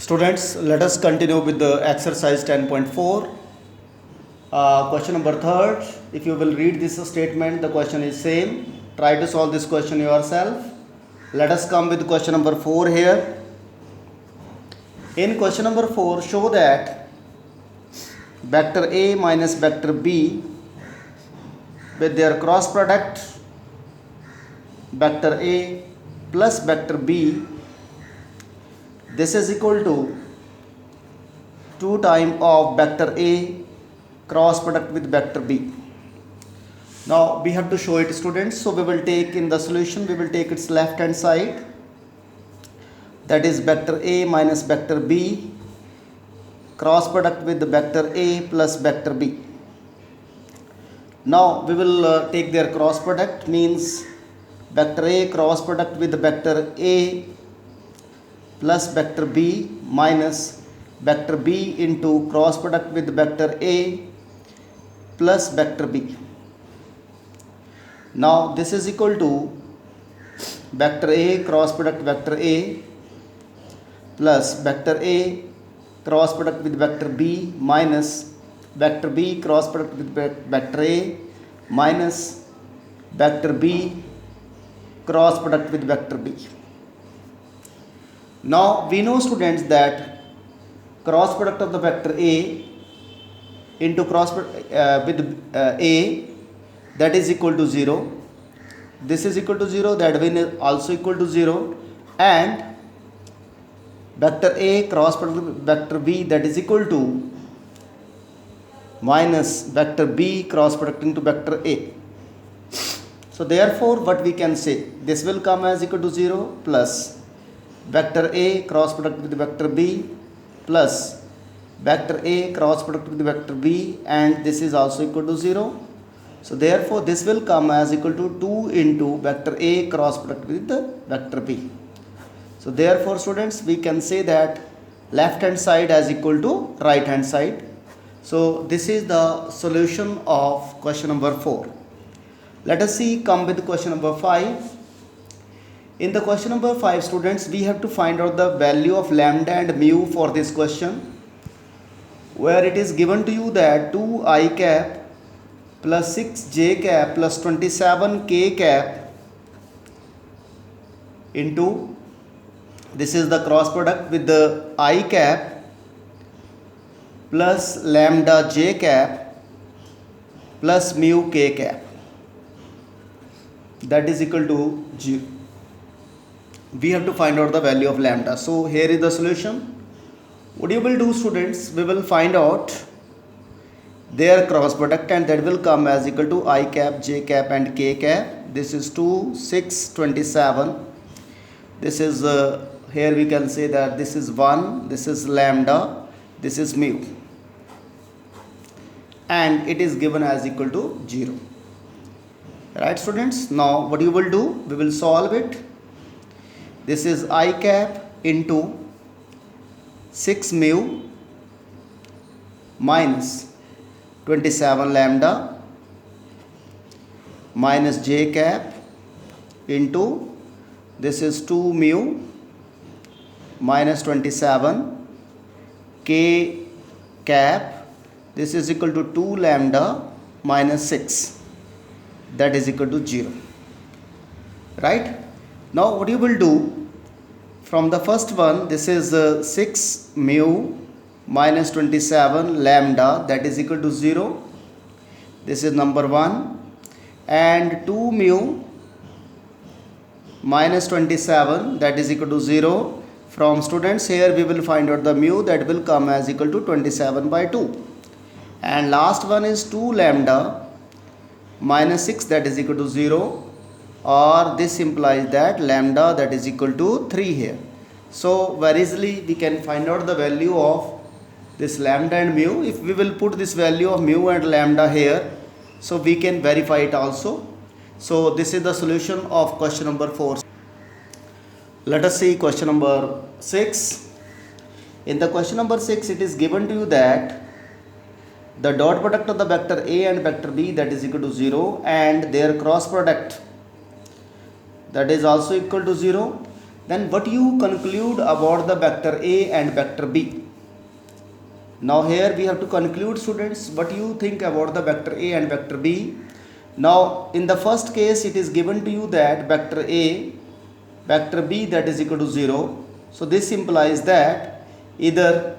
Students, let us continue with the exercise 10.4. Question number third. If you will read this statement, the question is same. Try to solve this question yourself. Let us come with question number 4 here. In question number 4, show that vector A minus vector B with their cross product, vector A plus vector B, this is equal to 2 times of vector A cross product with vector B. Now we have to show it, students. So we will take in the solution, we will take its left hand side, that is vector A minus vector B cross product with the vector A plus vector B. Now we will take their cross product, means vector A cross product with vector A plus vector B minus vector B into cross product with vector A plus vector B. Now this is equal to vector A cross product vector A plus vector A cross product with vector B minus vector B cross product with vector A minus vector B cross product with vector B. Now we know, students, that cross product of the vector A into cross with A, that is equal to 0. This is equal to 0, that one is also equal to 0, and vector A cross product with vector B, that is equal to minus vector B cross product into vector A. So therefore what we can say, this will come as equal to 0 plus vector A cross product with vector B plus vector A cross product with vector B, and this is also equal to 0. So therefore this will come as equal to 2 into vector A cross product with the vector B. So therefore, students, we can say that left hand side as equal to right hand side. So this is the solution of question number 4. Let us come with question number 5. In the question number 5, students, we have to find out the value of lambda and mu for this question, where it is given to you that 2i cap plus 6j cap plus 27k cap into, this is the cross product with the I cap plus lambda j cap plus mu k cap, that is equal to 0. We have to find out the value of lambda. So here is the solution. What you will do, students, we will find out their cross product, and that will come as equal to I cap, j cap and k cap. This is 2, 6, 27. This is here we can say that this is 1, this is lambda, this is mu, and it is given as equal to 0. Right, students? Now what you will do, we will solve it. This is I cap into 6 mu minus 27 lambda minus j cap into, this is 2 mu minus 27 k cap, this is equal to 2 lambda minus 6, that is equal to 0. Right? Now what you will do, from the first one, this is 6 mu minus 27 lambda, that is equal to 0. This is number 1. And 2 mu minus 27, that is equal to 0. From, students, here we will find out the mu, that will come as equal to 27 by 2. And last one is 2 lambda minus 6, that is equal to 0, or this implies that lambda, that is equal to 3 here. So very easily we can find out the value of this lambda and mu. If we will put this value of mu and lambda here, so we can verify it also. So this is the solution of question number 4. Let us see question number 6. In the question number 6, it is given to you that the dot product of the vector A and vector B, that is equal to 0, and their cross product, that is also equal to 0. then what you conclude about the vector A and vector B? Now here we have to conclude, students, what you think about the vector A and vector B. Now in the first case it is given to you that vector A, vector B that is equal to 0. So this implies that either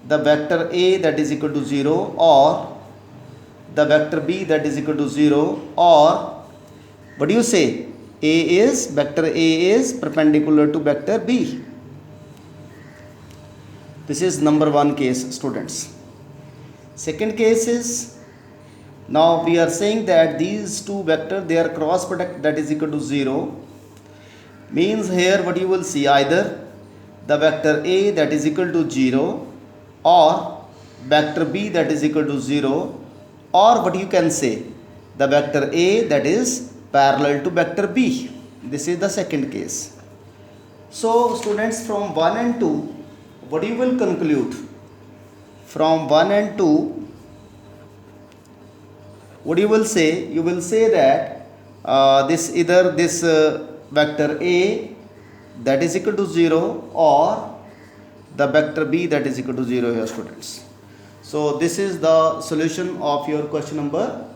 the vector A that is equal to 0 or the vector B that is equal to 0, or what do you say, vector A is perpendicular to vector B. This is number one case, students. Second case is, now we are saying that these two vectors, their cross product that is equal to 0, means here what you will see, either the vector A that is equal to 0 or vector B that is equal to 0, or what you can say, the vector A that is parallel to vector B. This is the second case. So students, from 1 and 2, what you will conclude? From 1 and 2, what you will say? You will say that this vector A that is equal to 0 or the vector B that is equal to 0 here, students. So this is the solution of your question number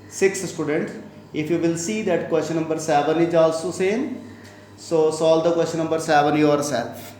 6, students. If you will see that question number 7 is also same, so solve the question number 7 yourself.